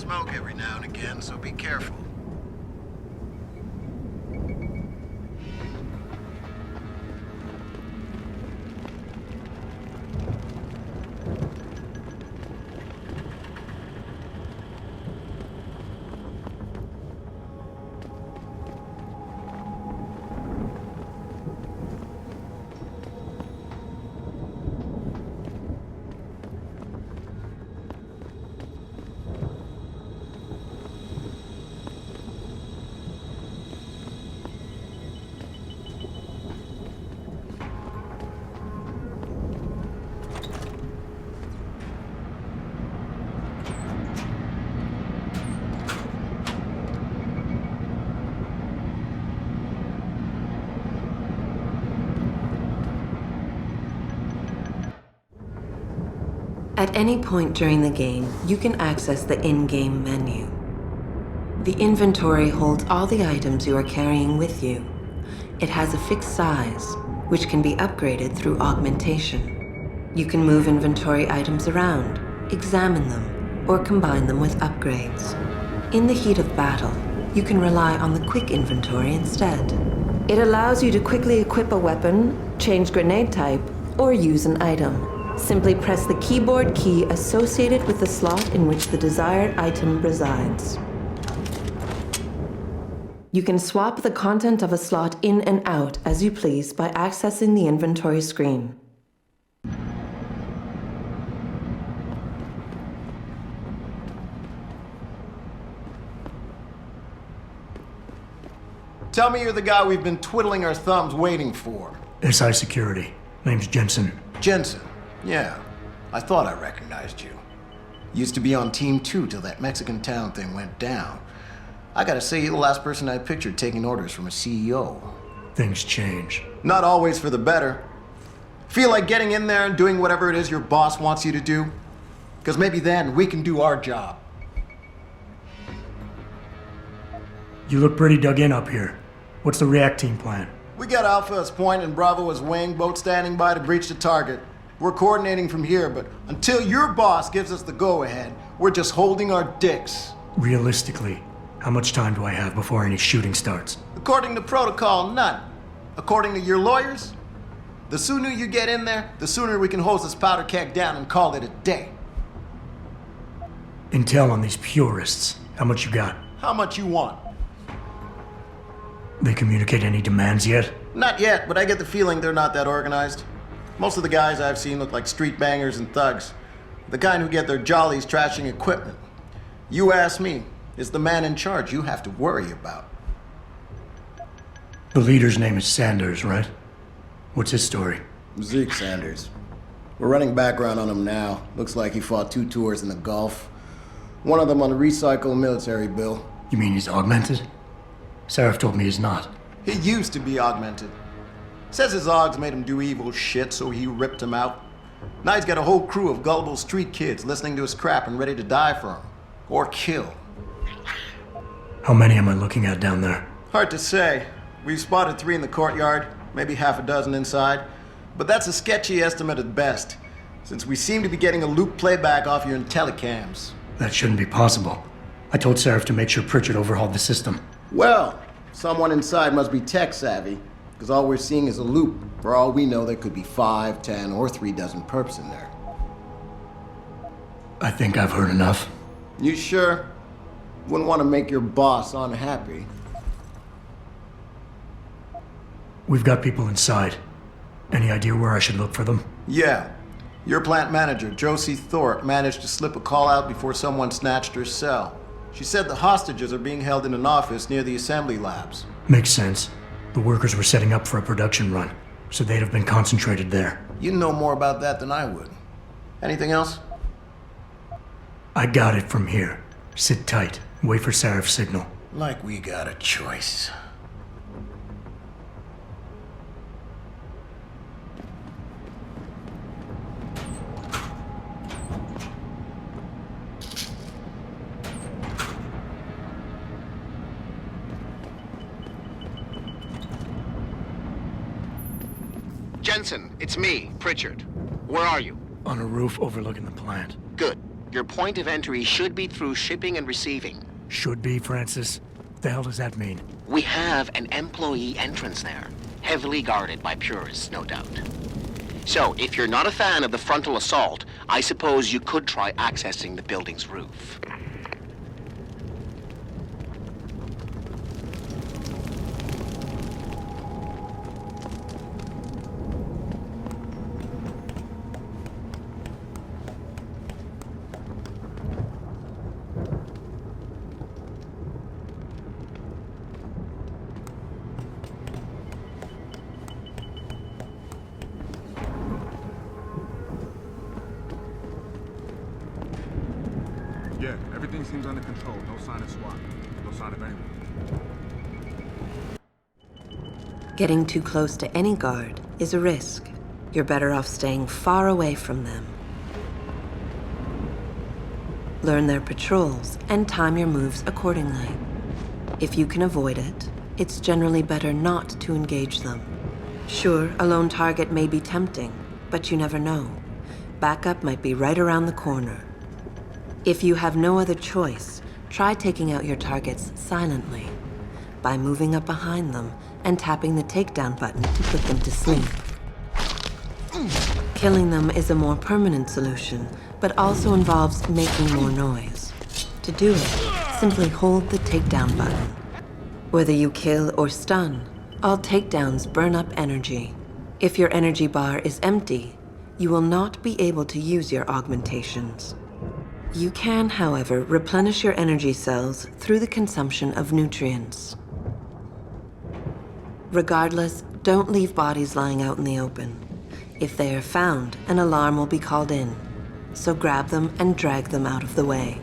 smoke every now and again, so be careful. At any point during the game, you can access the in-game menu. The inventory holds all the items you are carrying with you. It has a fixed size, which can be upgraded through augmentation. You can move inventory items around, examine them, or combine them with upgrades. In the heat of battle, you can rely on the quick inventory instead. It allows you to quickly equip a weapon, change grenade type, or use an item. Simply press the keyboard key associated with the slot in which the desired item resides. You can swap the content of a slot in and out as you please by accessing the inventory screen. Tell me you're the guy we've been twiddling our thumbs waiting for. SI Security. Name's Jensen. Jensen. Yeah, I thought I recognized you. Used to be on Team 2 till that Mexican town thing went down. I gotta say, you're the last person I pictured taking orders from a CEO. Things change. Not always for the better. Feel like getting in there and doing whatever it is your boss wants you to do? Because maybe then we can do our job. You look pretty dug in up here. What's the react team plan? We got Alpha as point and Bravo as wing, both standing by to breach the target. We're coordinating from here, but until your boss gives us the go-ahead, we're just holding our dicks. Realistically, how much time do I have before any shooting starts? According to protocol, none. According to your lawyers, the sooner you get in there, the sooner we can hose this powder keg down and call it a day. Intel on these purists. How much you got? How much you want? They communicate any demands yet? Not yet, but I get the feeling they're not that organized. Most of the guys I've seen look like street bangers and thugs. The kind who get their jollies trashing equipment. You ask me, it's the man in charge you have to worry about. The leader's name is Sanders, right? What's his story? Zeke Sanders. We're running background on him now. Looks like he fought 2 tours in the Gulf. One of them on a recycled military bill. You mean he's augmented? Sarif told me he's not. He used to be augmented. Says his augs made him do evil shit, so he ripped him out. Now he's got a whole crew of gullible street kids listening to his crap and ready to die for him. Or kill. How many am I looking at down there? Hard to say. We've spotted 3 in the courtyard, maybe half a dozen inside. But that's a sketchy estimate at best, since we seem to be getting a loop playback off your telecams. That shouldn't be possible. I told Sarif to make sure Pritchard overhauled the system. Well, someone inside must be tech savvy. Because all we're seeing is a loop. For all we know, there could be 5, 10, or 3 dozen perps in there. I think I've heard enough. You sure? Wouldn't want to make your boss unhappy. We've got people inside. Any idea where I should look for them? Yeah. Your plant manager, Josie Thorpe, managed to slip a call out before someone snatched her cell. She said the hostages are being held in an office near the assembly labs. Makes sense. The workers were setting up for a production run, so they'd have been concentrated there. You know more about that than I would. Anything else? I got it from here. Sit tight. Wait for Sarif's signal. Like we got a choice. Jensen, it's me, Pritchard. Where are you? On a roof overlooking the plant. Good. Your point of entry should be through shipping and receiving. Should be, Francis. The hell does that mean? We have an employee entrance there, heavily guarded by purists, no doubt. So, if you're not a fan of the frontal assault, I suppose you could try accessing the building's roof. Yeah, everything seems under control. No sign of SWAT. No sign of anyone. Getting too close to any guard is a risk. You're better off staying far away from them. Learn their patrols and time your moves accordingly. If you can avoid it, it's generally better not to engage them. Sure, a lone target may be tempting, but you never know. Backup might be right around the corner. If you have no other choice, try taking out your targets silently by moving up behind them and tapping the takedown button to put them to sleep. Killing them is a more permanent solution, but also involves making more noise. To do it, simply hold the takedown button. Whether you kill or stun, all takedowns burn up energy. If your energy bar is empty, you will not be able to use your augmentations. You can, however, replenish your energy cells through the consumption of nutrients. Regardless, don't leave bodies lying out in the open. If they are found, an alarm will be called in, so grab them and drag them out of the way.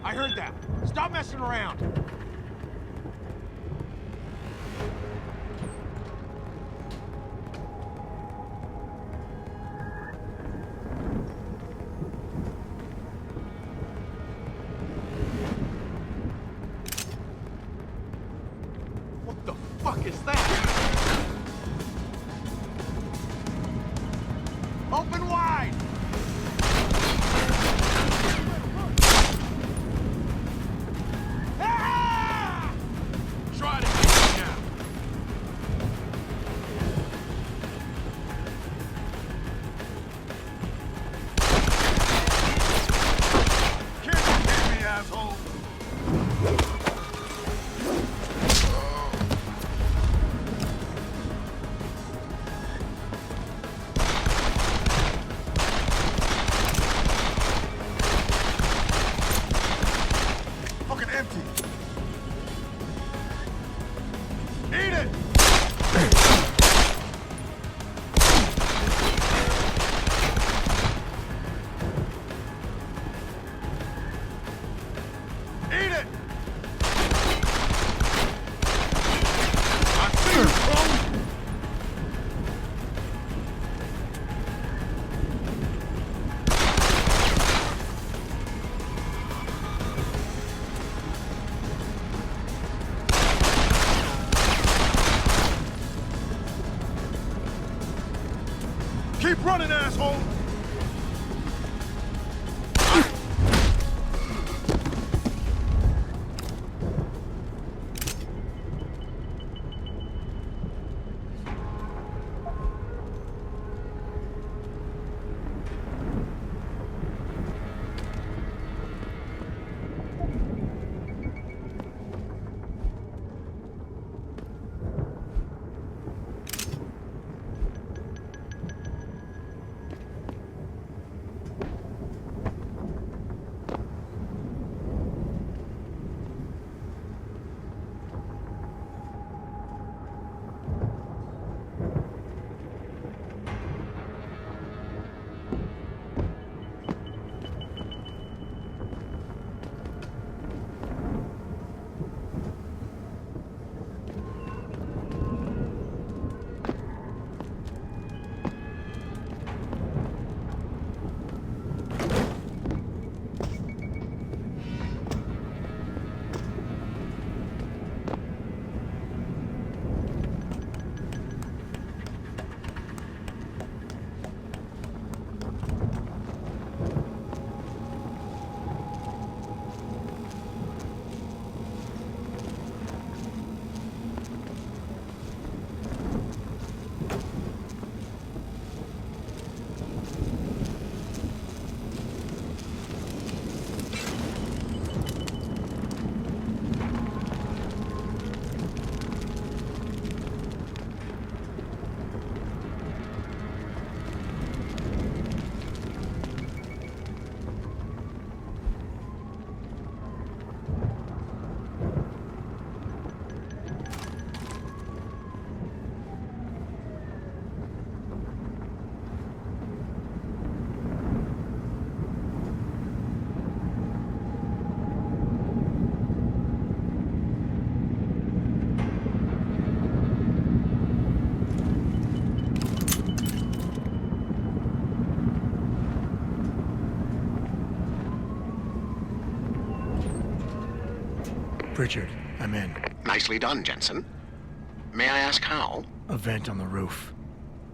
I heard that. Stop messing around. What the fuck is that? Open wide! Try to get me now. Can't you hear me, asshole? Fucking empty. Eat it! Eat it! I see you, bro! Keep running, asshole! Pritchard, I'm in. Nicely done, Jensen. May I ask how? A vent on the roof.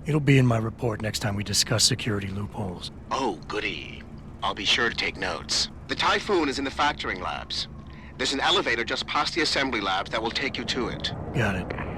It'll be in my report next time we discuss security loopholes. Oh, goody. I'll be sure to take notes. The Typhoon is in the factoring labs. There's an elevator just past the assembly labs that will take you to it. Got it.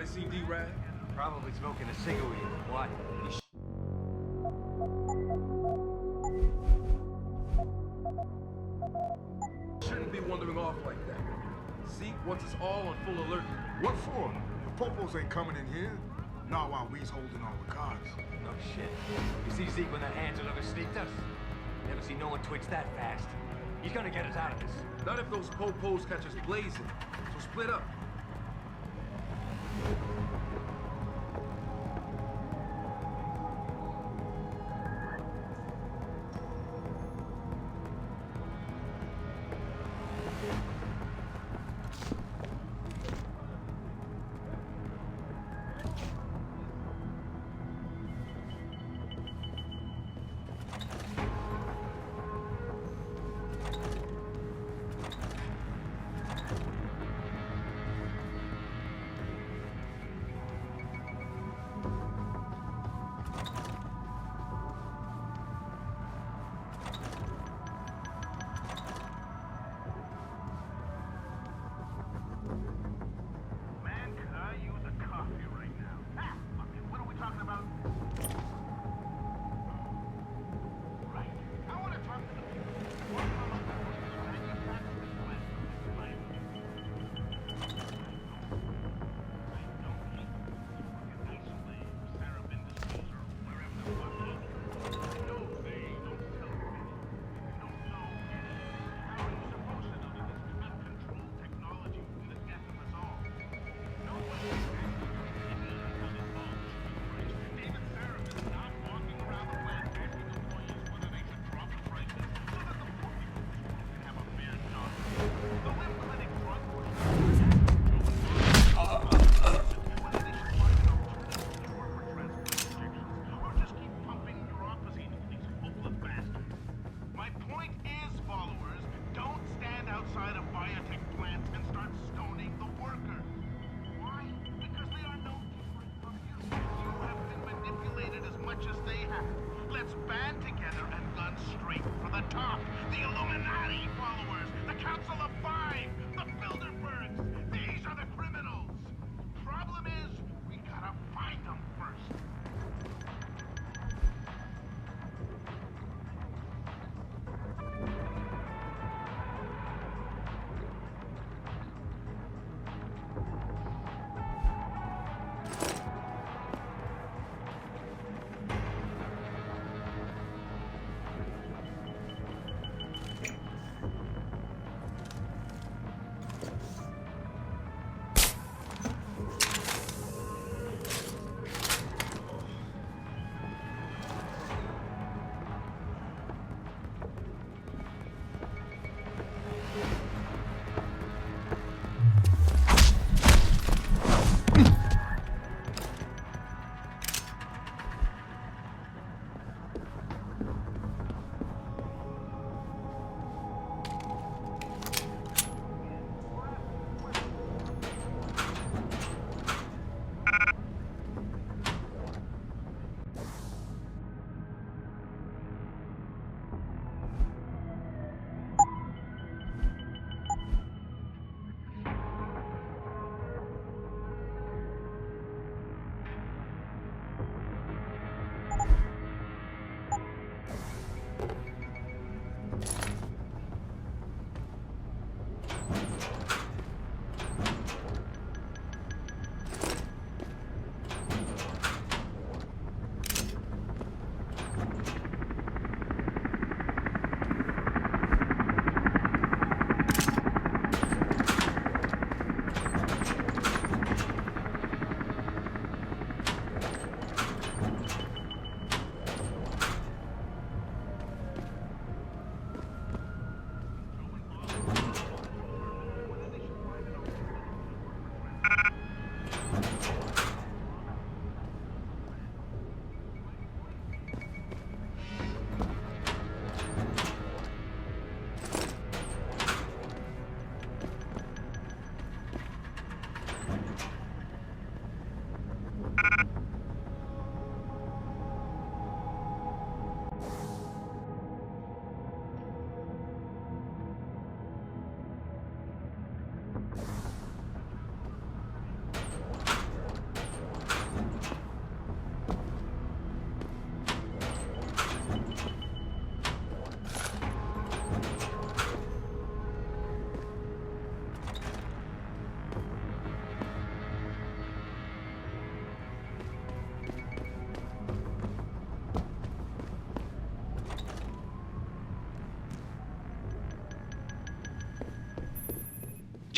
Anybody see D-Rag? Probably smoking a cigarette. What? Shouldn't be wandering off like that. Zeke wants us all on full alert. What for? The popos ain't coming in here. Not while we's holding all the cards. No shit. You see Zeke when that Hansel ever sneaked us? Never seen no one twitch that fast. He's gonna get us out of this. Not if those popos catch us blazing. So split up.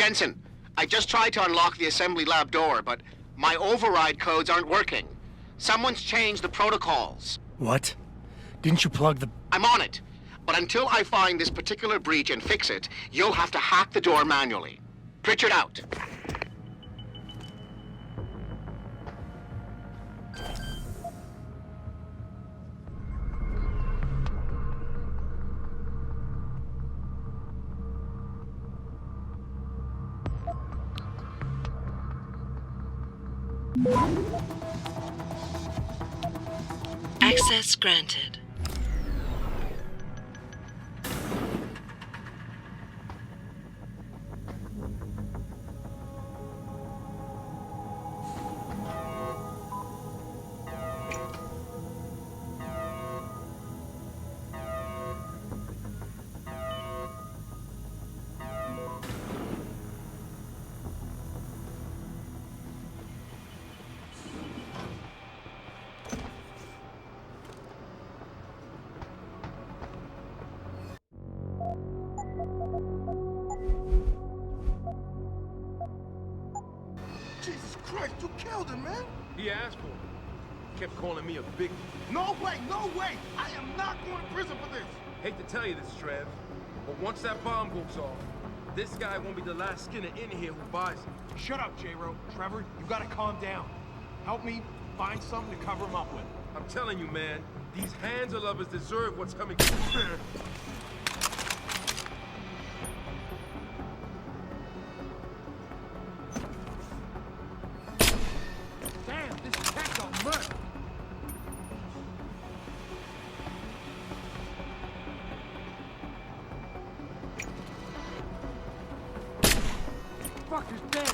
Jensen, I just tried to unlock the assembly lab door, but my override codes aren't working. Someone's changed the protocols. What? Didn't you plug the... I'm on it. But until I find this particular breach and fix it, you'll have to hack the door manually. Pritchard out. Access granted. Jesus Christ, you killed him, man! He asked for it. Kept calling me a big... No way, no way! I am not going to prison for this! Hate to tell you this, Trev, but once that bomb goes off, this guy won't be the last skinner in here who buys it. Shut up, J-Ro. Trevor, you gotta calm down. Help me find something to cover him up with. I'm telling you, man, these hands of lovers deserve what's coming. Damn, this cat's a murk! Fucker's dead!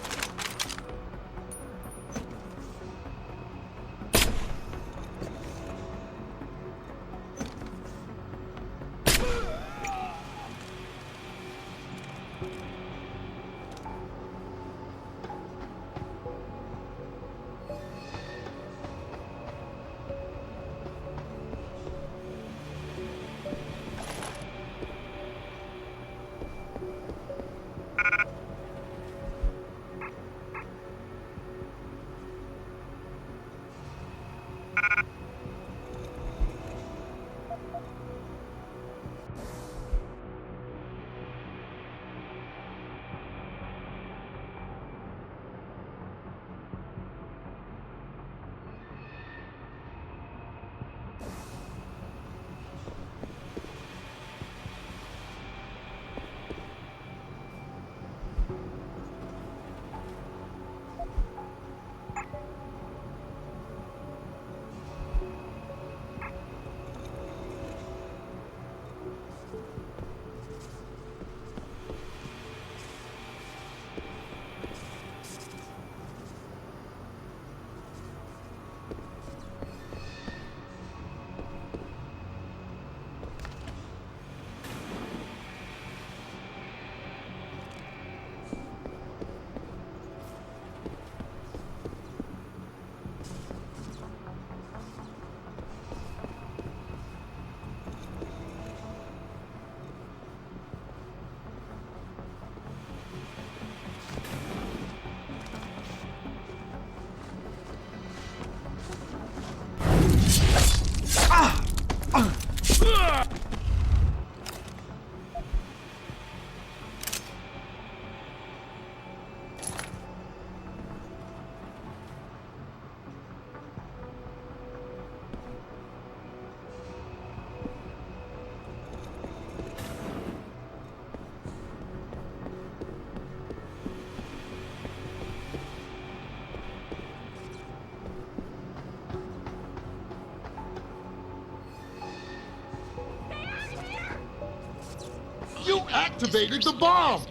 You activated the bomb!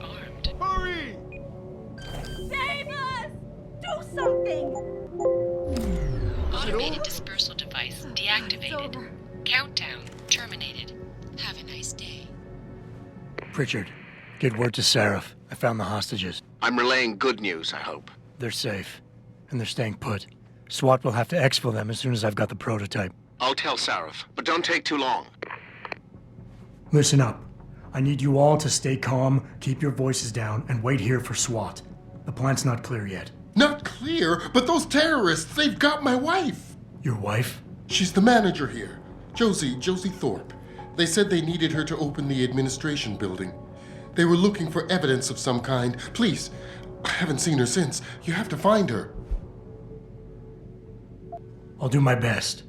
Hurry! Save us! Do something! Automated dispersal device deactivated. Countdown terminated. Have a nice day. Pritchard, get word to Seraph. I found the hostages. I'm relaying good news, I hope. They're safe, and they're staying put. SWAT will have to exfil them as soon as I've got the prototype. I'll tell Sarif, but don't take too long. Listen up. I need you all to stay calm, keep your voices down, and wait here for SWAT. The plant's not clear yet. Not clear, but those terrorists, they've got my wife. Your wife? She's the manager here. Josie Thorpe. They said they needed her to open the administration building. They were looking for evidence of some kind. Please, I haven't seen her since. You have to find her. I'll do my best.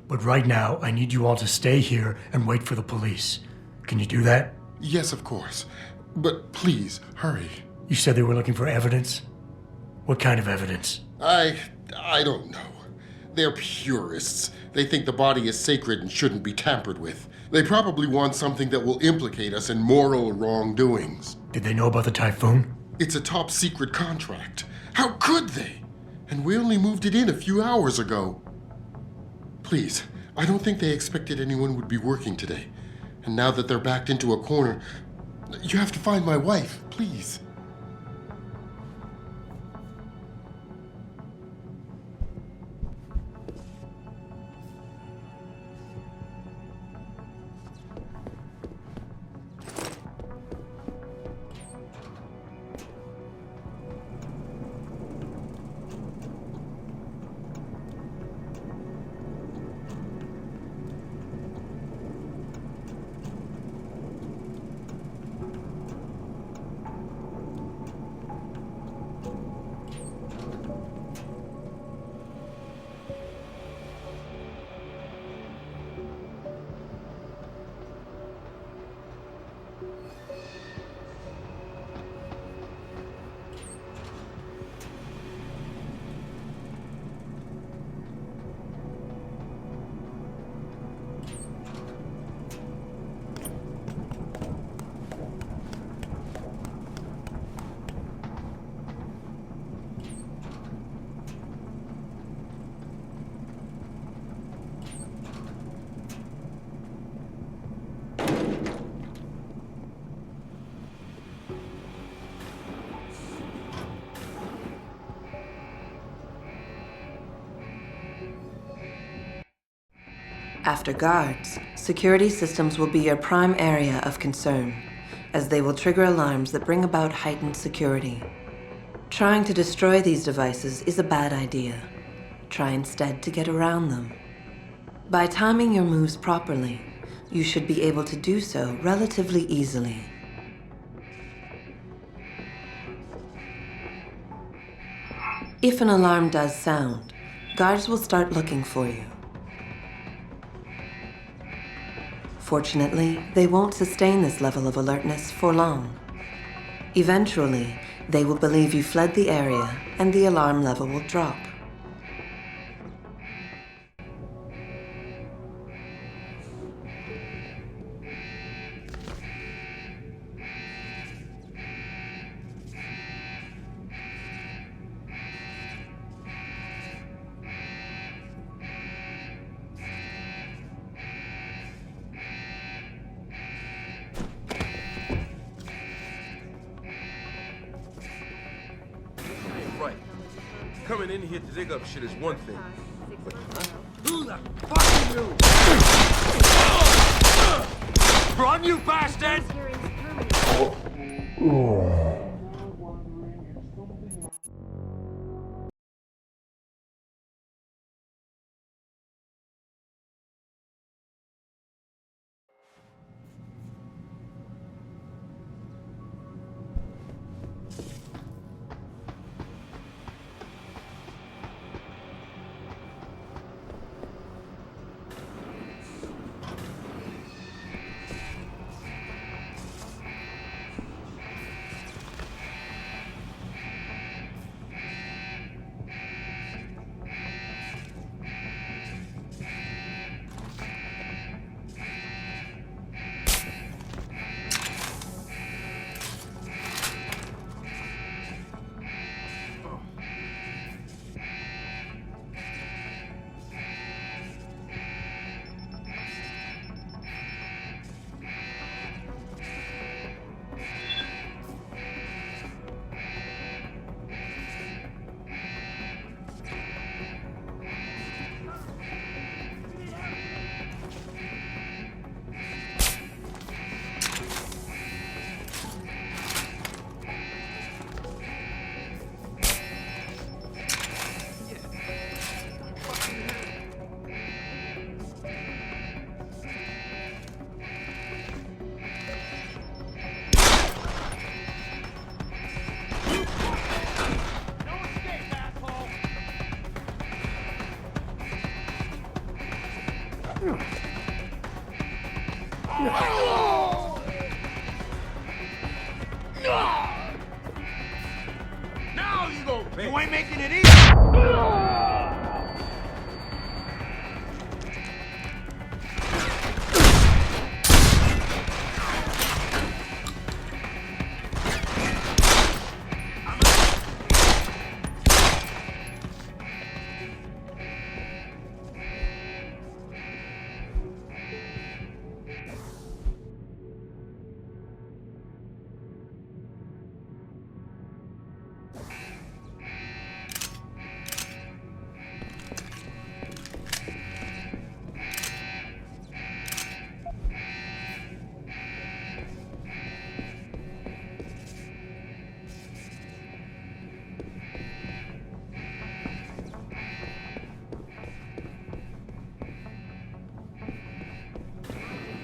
But right now, I need you all to stay here and wait for the police. Can you do that? Yes, of course. But please, hurry. You said they were looking for evidence? What kind of evidence? I don't know. They're purists. They think the body is sacred and shouldn't be tampered with. They probably want something that will implicate us in moral wrongdoings. Did they know about the typhoon? It's a top secret contract. How could they? And we only moved it in a few hours ago. Please, I don't think they expected anyone would be working today. And now that they're backed into a corner, you have to find my wife, please. After guards, security systems will be your prime area of concern, as they will trigger alarms that bring about heightened security. Trying to destroy these devices is a bad idea. Try instead to get around them. By timing your moves properly, you should be able to do so relatively easily. If an alarm does sound, guards will start looking for you. Fortunately, they won't sustain this level of alertness for long. Eventually, they will believe you fled the area and the alarm level will drop. Coming in here to dig up shit is one thing. But who the fuck are you? Run, you bastard! Now you go. You ain't making it easy.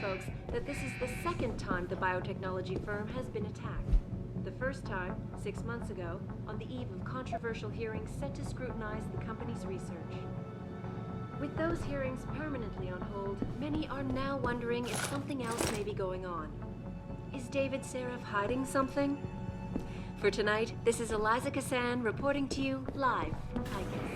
Folks, that this is the second time the biotechnology firm has been attacked. The first time, 6 months ago, on the eve of controversial hearings set to scrutinize the company's research. With those hearings permanently on hold, many are now wondering if something else may be going on. Is David Seraph hiding something? For tonight, this is Eliza Kassan reporting to you live from Icus.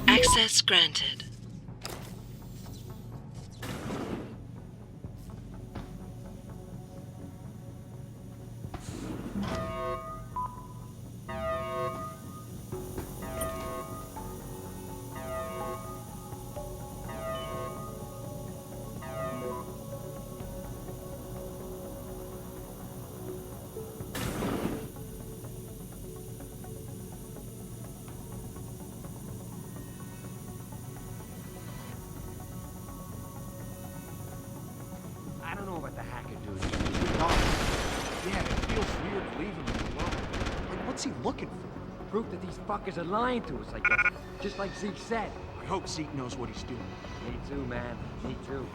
Access granted. I don't know about the hacker dude. Yeah, it feels weird leaving him alone. Like, what's he looking for? Proof that these fuckers are lying to us, I guess. Just like Zeke said. I hope Zeke knows what he's doing. Me too, man. Me too.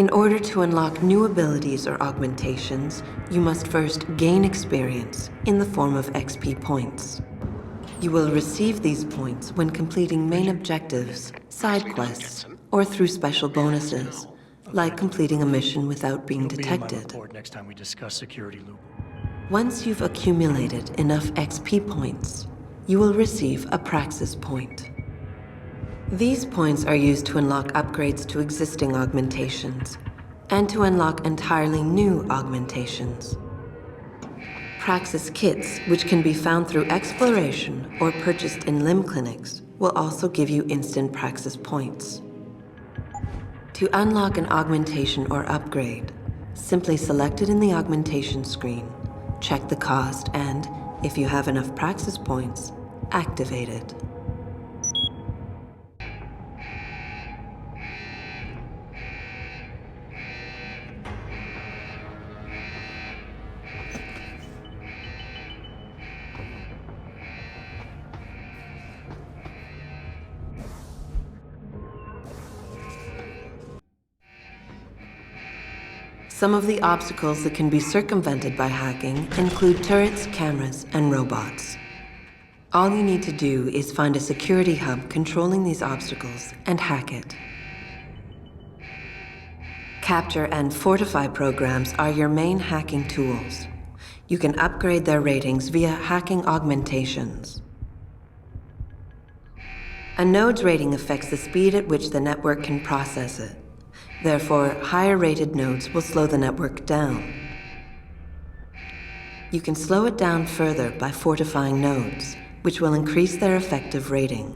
In order to unlock new abilities or augmentations, you must first gain experience in the form of XP points. You will receive these points when completing main objectives, side quests, or through special bonuses, like completing a mission without being It'll be in my detected. report next time we discuss security loop. Once you've accumulated enough XP points, you will receive a Praxis point. These points are used to unlock upgrades to existing augmentations, and to unlock entirely new augmentations. Praxis kits, which can be found through exploration or purchased in limb clinics, will also give you instant Praxis points. To unlock an augmentation or upgrade, simply select it in the augmentation screen, check the cost, and, if you have enough Praxis points, activate it. Some of the obstacles that can be circumvented by hacking include turrets, cameras, and robots. All you need to do is find a security hub controlling these obstacles and hack it. Capture and fortify programs are your main hacking tools. You can upgrade their ratings via hacking augmentations. A node's rating affects the speed at which the network can process it. Therefore, higher-rated nodes will slow the network down. You can slow it down further by fortifying nodes, which will increase their effective rating.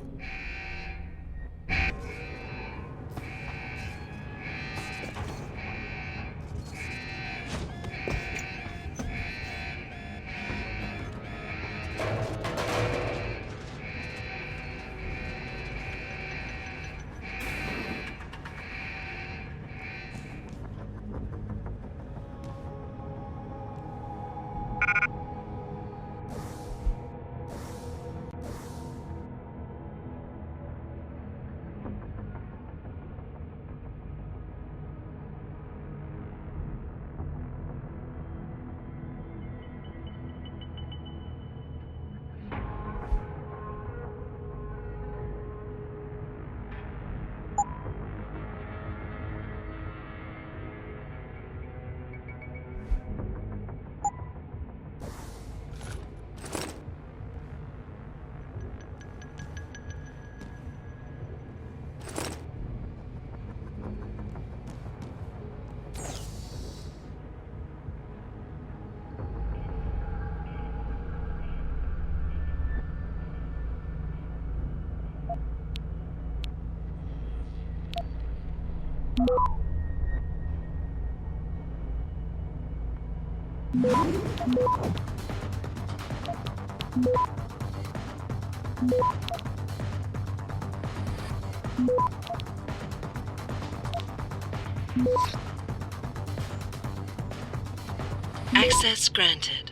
Access granted.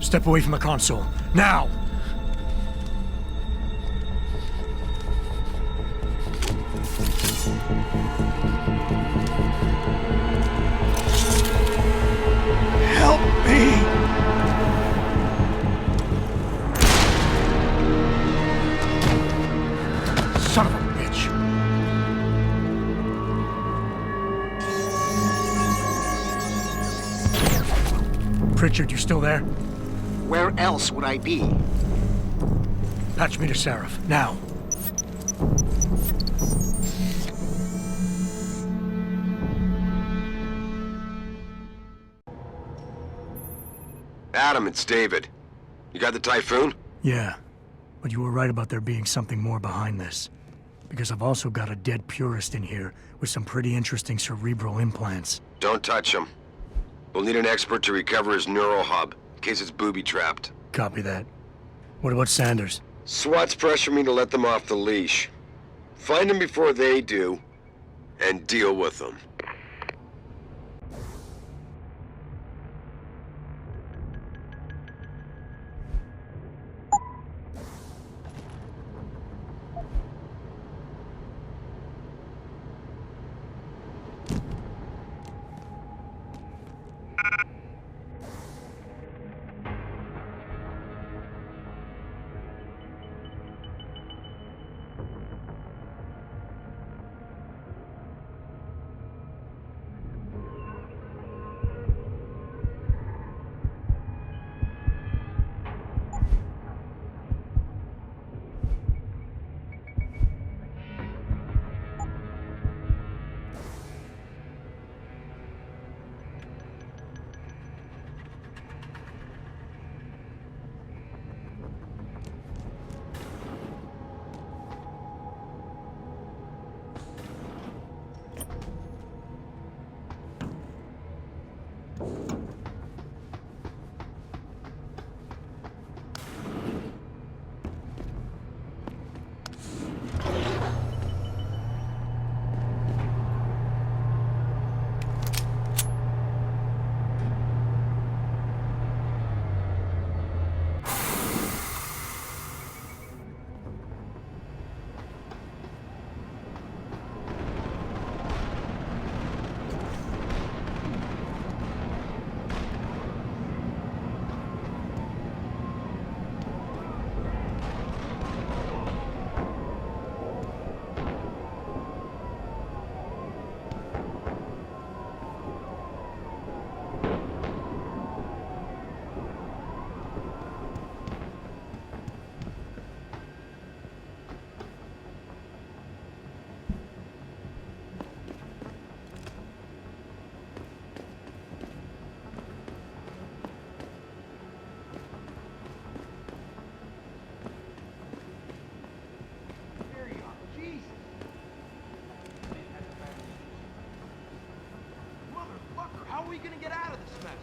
Step away from the console. Now! Help me! Son of a bitch! Pritchard, you still there? Where else would I be? Patch me to Seraph, now. Adam, it's David. You got the Typhoon? Yeah, but you were right about there being something more behind this. Because I've also got a dead purist in here with some pretty interesting cerebral implants. Don't touch him. We'll need an expert to recover his neural hub, in case it's booby-trapped. Copy that. What about Sanders? SWAT's pressure me to let them off the leash. Find them before they do, and deal with them. How are we gonna get out of this mess?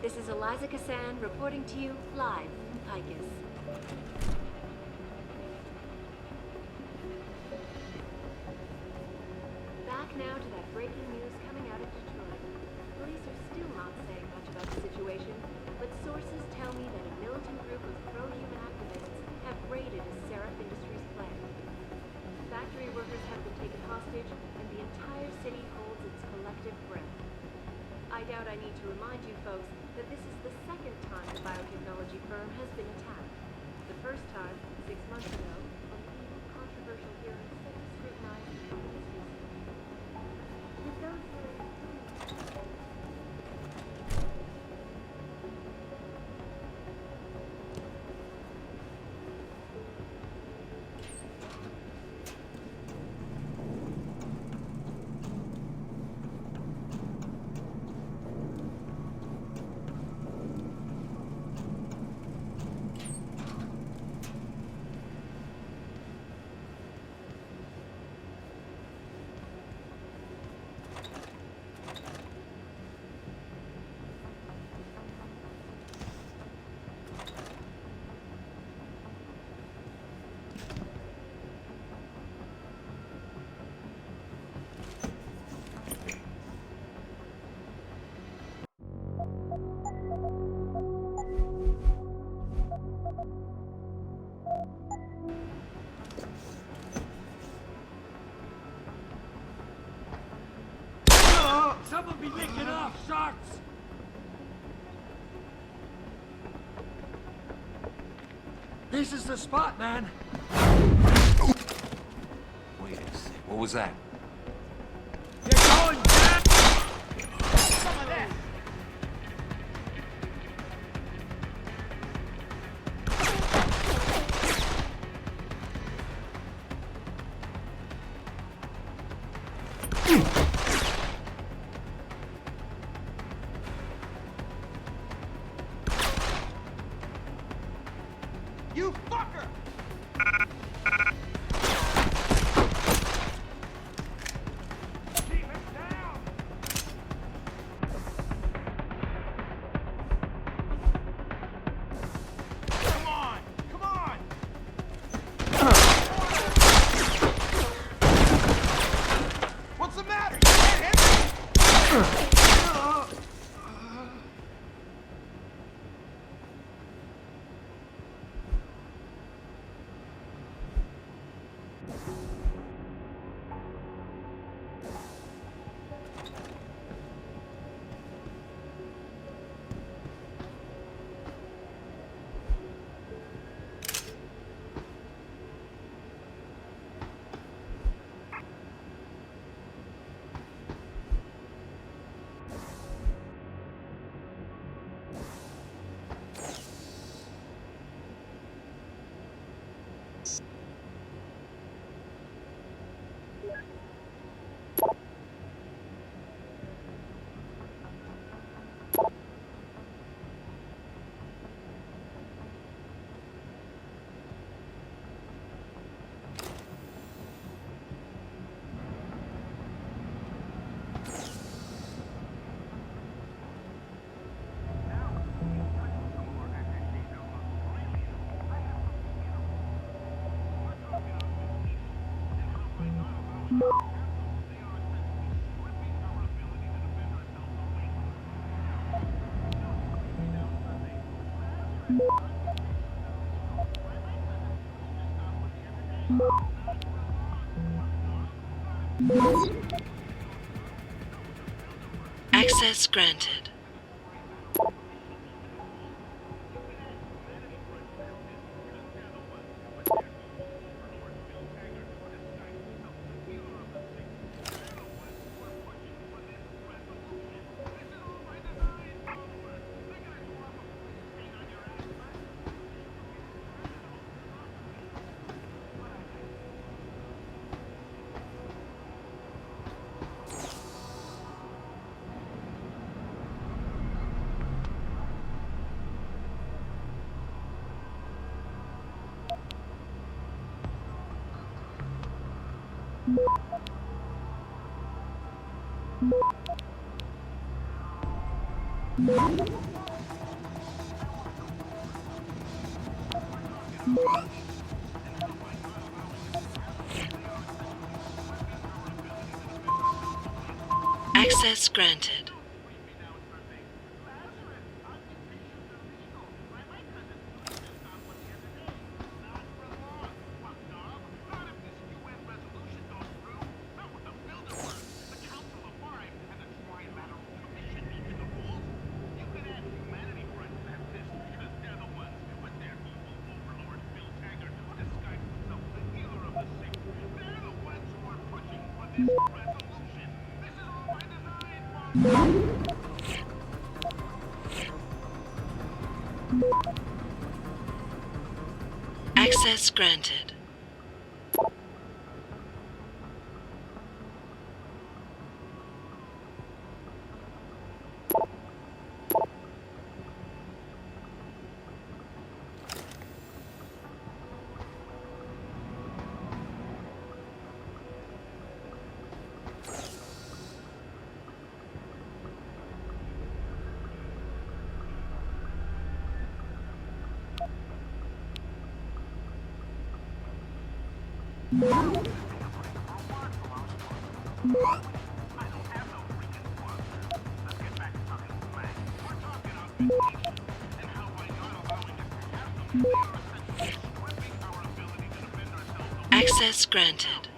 This is Eliza Cassan reporting to you live from Picus. Back now to that breaking news coming out of Detroit. Police are still not saying much about the situation, but sources tell me that a militant group of pro-human activists have raided a Seraph Industries plant. Factory workers have been taken hostage, and the entire city holds its collective breath. I doubt I need to remind you folks that this is the second time the biotechnology firm has been attacked. The first time, 6 months ago, on the eve of controversial hearings set to scrutinize the company's research. With those Someone be licking off shots! This is the spot, man. Wait a sec. What was that? You're going down! Some of that! You fucker! Keep him down! Come on! Come on! What's the matter? You can't hit me? Access granted. Access granted. Access granted. Access granted.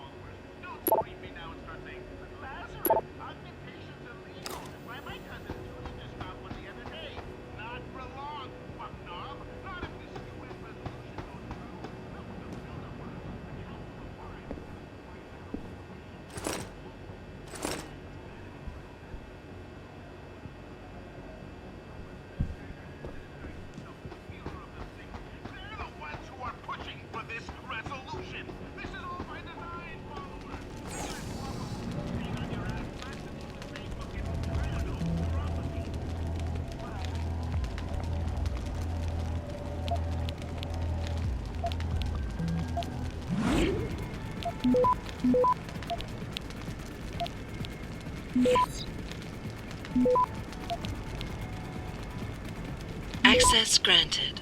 Access granted.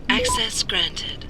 Access granted.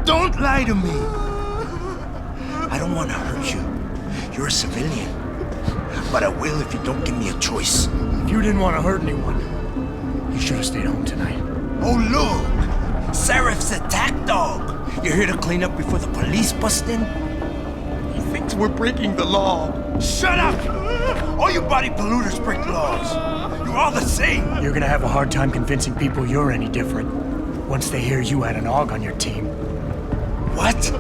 Don't lie to me! I don't want to hurt you. You're a civilian. But I will if you don't give me a choice. If you didn't want to hurt anyone, you should have stayed home tonight. Oh, look! Serif's attack dog! You're here to clean up before the police bust in? He thinks we're breaking the law. Shut up! All you body polluters break laws. You're all the same. You're gonna have a hard time convincing people you're any different once they hear you had an AUG on your team. What?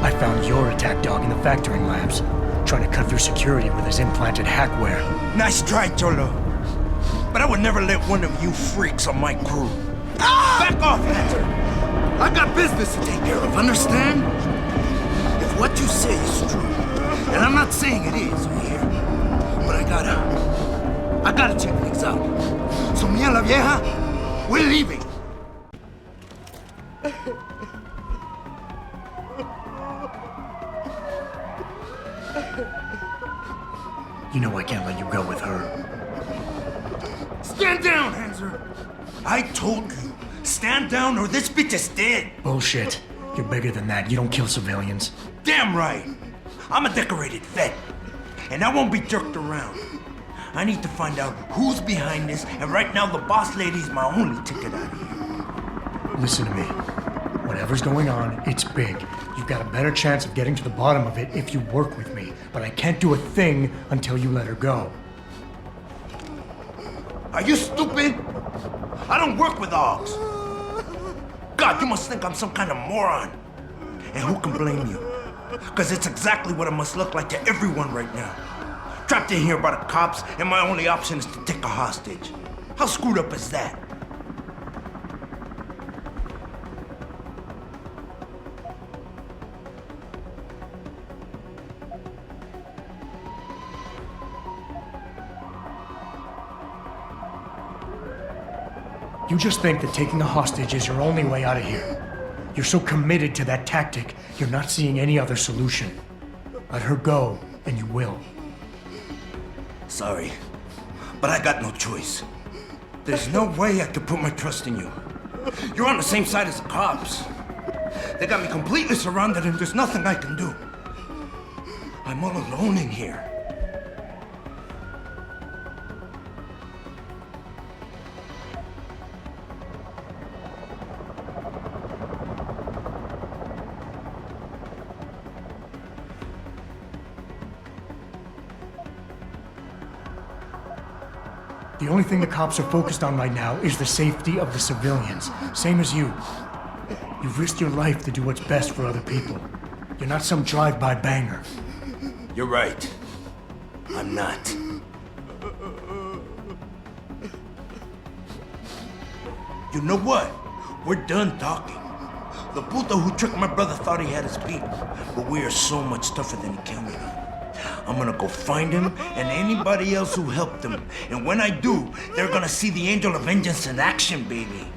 I found your attack dog in the factoring labs, trying to cut through security with his implanted hackware. Nice try, Cholo. But I would never let one of you freaks on my crew. Back off, Hunter! I got business to take care of, understand? If what you say is true, and I'm not saying it is here, but I gotta check things out. So me and la vieja, we're leaving. You know I can't let you go with her. Stand down, Hanser! I told you, stand down or this bitch is dead! Bullshit. You're bigger than that. You don't kill civilians. Damn right! I'm a decorated vet, and I won't be jerked around. I need to find out who's behind this, and right now the boss lady's my only ticket out of here. Listen to me. Whatever's going on, it's big. You've got a better chance of getting to the bottom of it if you work with me, but I can't do a thing until you let her go. Are you stupid? I don't work with AUGs. God, you must think I'm some kind of moron. And who can blame you? Because it's exactly what it must look like to everyone right now. Trapped in here by the cops, and my only option is to take a hostage. How screwed up is that? You just think that taking a hostage is your only way out of here. You're so committed to that tactic, you're not seeing any other solution. Let her go, and you will. Sorry, but I got no choice. There's no way I could put my trust in you. You're on the same side as the cops. They got me completely surrounded and there's nothing I can do. I'm all alone in here. The only thing the cops are focused on right now is the safety of the civilians. Same as you. You've risked your life to do what's best for other people. You're not some drive-by banger. You're right. I'm not. You know what? We're done talking. The puto who tricked my brother thought he had us beat, but we are so much tougher than he counted on. I'm gonna go find him and anybody else who helped him. And when I do, they're gonna see the Angel of Vengeance in action, baby.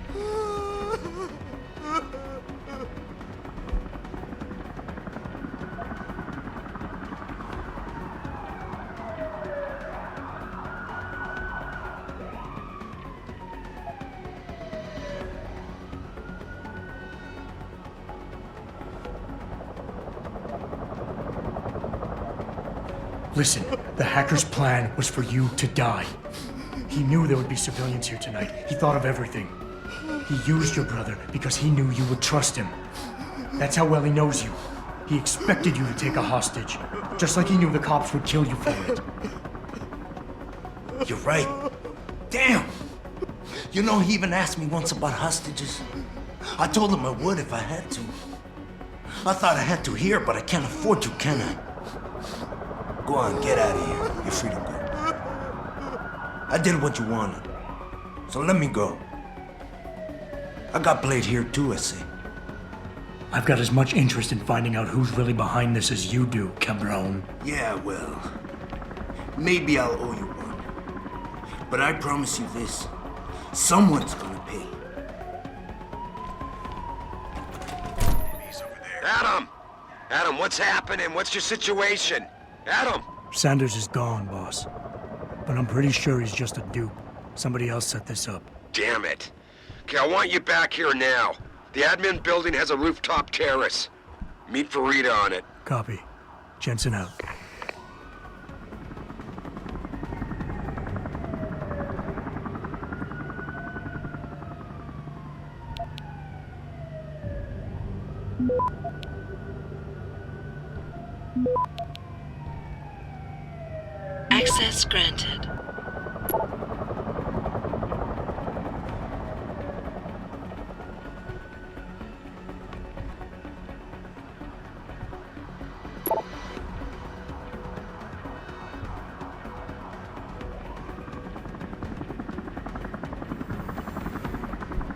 Listen, the hacker's plan was for you to die. He knew there would be civilians here tonight. He thought of everything. He used your brother because he knew you would trust him. That's how well he knows you. He expected you to take a hostage, just like he knew the cops would kill you for it. You're right. Damn! You know, he even asked me once about hostages. I told him I would if I had to. I thought I had to here, but I can't afford to, can I? Go on, get out of here. You're free to go. I did what you wanted, so let me go. I got Blade here too, I say. I've got as much interest in finding out who's really behind this as you do, cabron. Yeah, well, maybe I'll owe you one. But I promise you this, someone's gonna pay. Adam! Adam, what's happening? What's your situation? Adam! Sanders is gone, boss. But I'm pretty sure he's just a dupe. Somebody else set this up. Damn it. Okay, I want you back here now. The admin building has a rooftop terrace. Meet Farida on it. Copy. Jensen out. Access granted.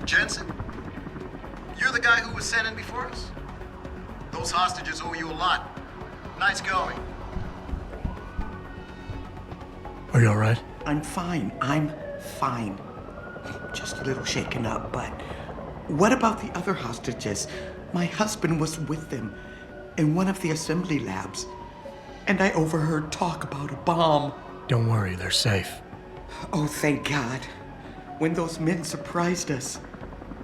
Jensen, you're the guy who was sent in before us? Those hostages owe you a lot. Nice going. Are you all right? I'm fine. I'm fine. Just a little shaken up, but what about the other hostages? My husband was with them in one of the assembly labs, and I overheard talk about a bomb. Don't worry, they're safe. Oh, thank God. When those men surprised us.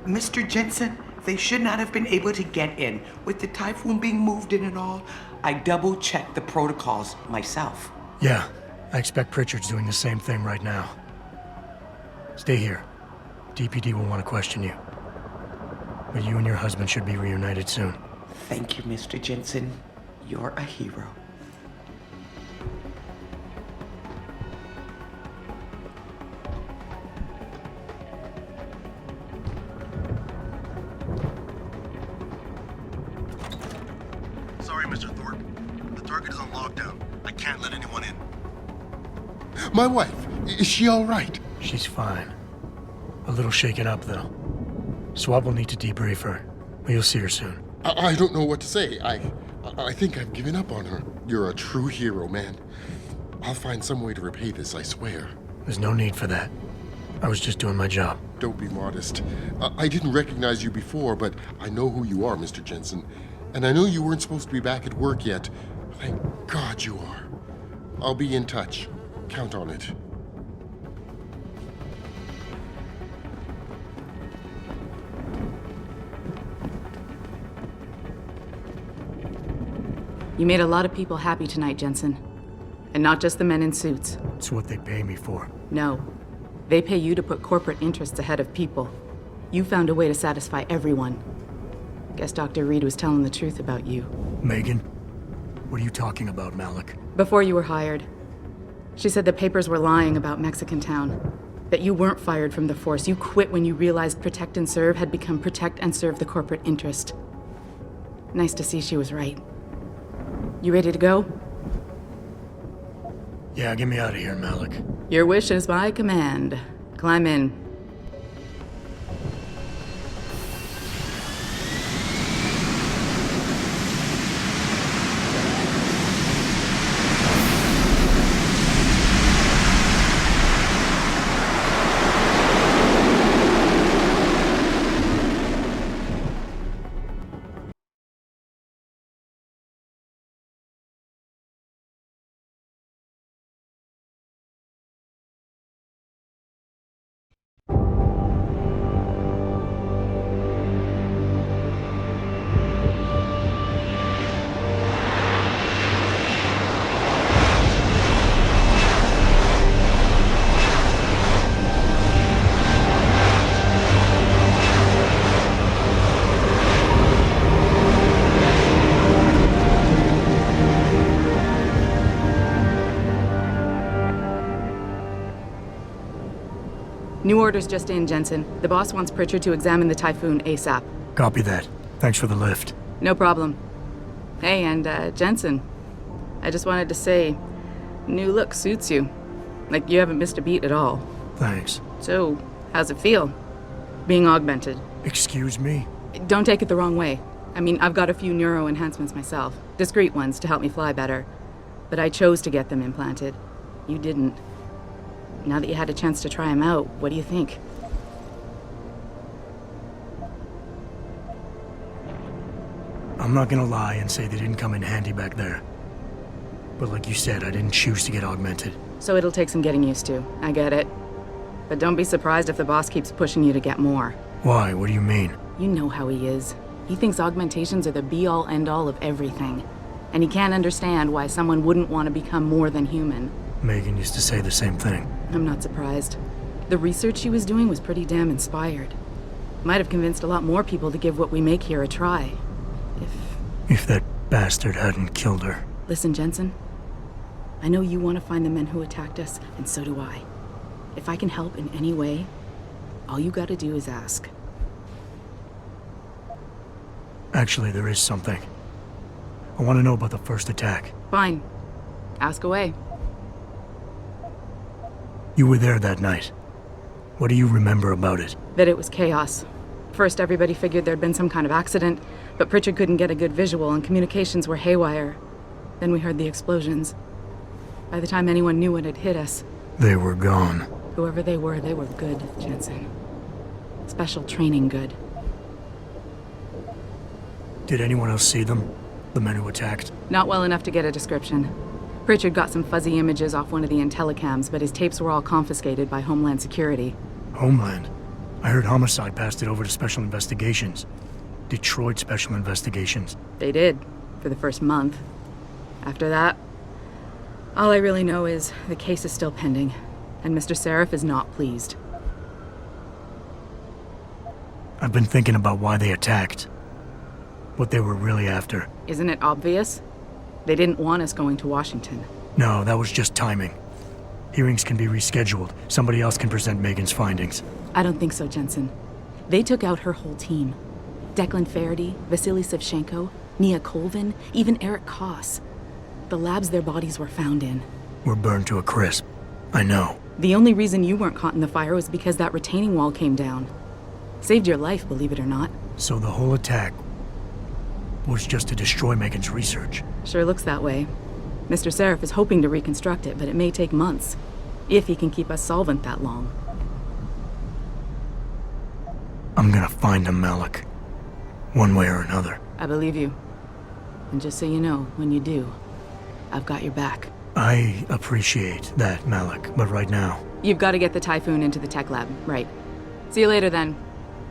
Mr. Jensen, they should not have been able to get in. With the typhoon being moved in and all, I double-checked the protocols myself. Yeah. I expect Pritchard's doing the same thing right now. Stay here. DPD will want to question you. But you and your husband should be reunited soon. Thank you, Mr. Jensen. You're a hero. Sorry, Mr. Thorpe. The target is on lockdown. I can't let anyone in. My wife, is she all right? She's fine. A little shaken up, though. Swab will need to debrief her, but you'll see her soon. I don't know what to say. I think I've given up on her. You're a true hero, man. I'll find some way to repay this, I swear. There's no need for that. I was just doing my job. Don't be modest. I didn't recognize you before, but I know who you are, Mr. Jensen. And I know you weren't supposed to be back at work yet. Thank God you are. I'll be in touch. Count on it. You made a lot of people happy tonight, Jensen. And not just the men in suits. It's what they pay me for. No. They pay you to put corporate interests ahead of people. You found a way to satisfy everyone. Guess Dr. Reed was telling the truth about you. Megan? What are you talking about, Malik? Before you were hired, she said the papers were lying about Mexican Town. That you weren't fired from the force. You quit when you realized Protect and Serve had become Protect and Serve the corporate interest. Nice to see she was right. You ready to go? Yeah, get me out of here, Malik. Your wish is my command. Climb in. New orders just in, Jensen. The boss wants Pritchard to examine the Typhoon ASAP. Copy that. Thanks for the lift. No problem. Hey, and Jensen, I just wanted to say, new look suits you. Like you haven't missed a beat at all. Thanks. So, how's it feel? Being augmented? Excuse me? Don't take it the wrong way. I mean, I've got a few neuro enhancements myself. Discreet ones to help me fly better. But I chose to get them implanted. You didn't. Now that you had a chance to try them out, what do you think? I'm not gonna lie and say they didn't come in handy back there. But like you said, I didn't choose to get augmented. So it'll take some getting used to. I get it. But don't be surprised if the boss keeps pushing you to get more. Why? What do you mean? You know how he is. He thinks augmentations are the be-all, end-all of everything. And he can't understand why someone wouldn't want to become more than human. Megan used to say the same thing. I'm not surprised. The research she was doing was pretty damn inspired. Might have convinced a lot more people to give what we make here a try. If that bastard hadn't killed her. Listen, Jensen. I know you want to find the men who attacked us, and so do I. If I can help in any way, all you gotta do is ask. Actually, there is something. I want to know about the first attack. Fine. Ask away. You were there that night. What do you remember about it? That it was chaos. First, everybody figured there'd been some kind of accident, but Pritchard couldn't get a good visual and communications were haywire. Then we heard the explosions. By the time anyone knew what had hit us... They were gone. Whoever they were good, Jensen. Special training good. Did anyone else see them? The men who attacked? Not well enough to get a description. Pritchard got some fuzzy images off one of the Intellicams, but his tapes were all confiscated by Homeland Security. Homeland? I heard Homicide passed it over to Special Investigations. Detroit Special Investigations. They did, for the first month. After that, all I really know is the case is still pending, and Mr. Seraph is not pleased. I've been thinking about why they attacked. What they were really after. Isn't it obvious? They didn't want us going to Washington. No, that was just timing. Hearings can be rescheduled. Somebody else can present Megan's findings. I don't think so, Jensen. They took out her whole team. Declan Faraday, Vasily Savchenko, Nia Colvin, even Eric Koss. The labs their bodies were found in. Were burned to a crisp. I know. The only reason you weren't caught in the fire was because that retaining wall came down. Saved your life, believe it or not. So the whole attack was just to destroy Megan's research. Sure looks that way. Mr. Seraph is hoping to reconstruct it, but it may take months. If he can keep us solvent that long. I'm gonna find him, Malik. One way or another. I believe you. And just so you know, when you do, I've got your back. I appreciate that, Malik, but right now... You've got to get the Typhoon into the tech lab, right. See you later, then.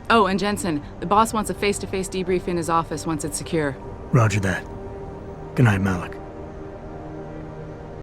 Oh, and Jensen, the boss wants a face-to-face debrief in his office once it's secure. Roger that. Good night, Malik.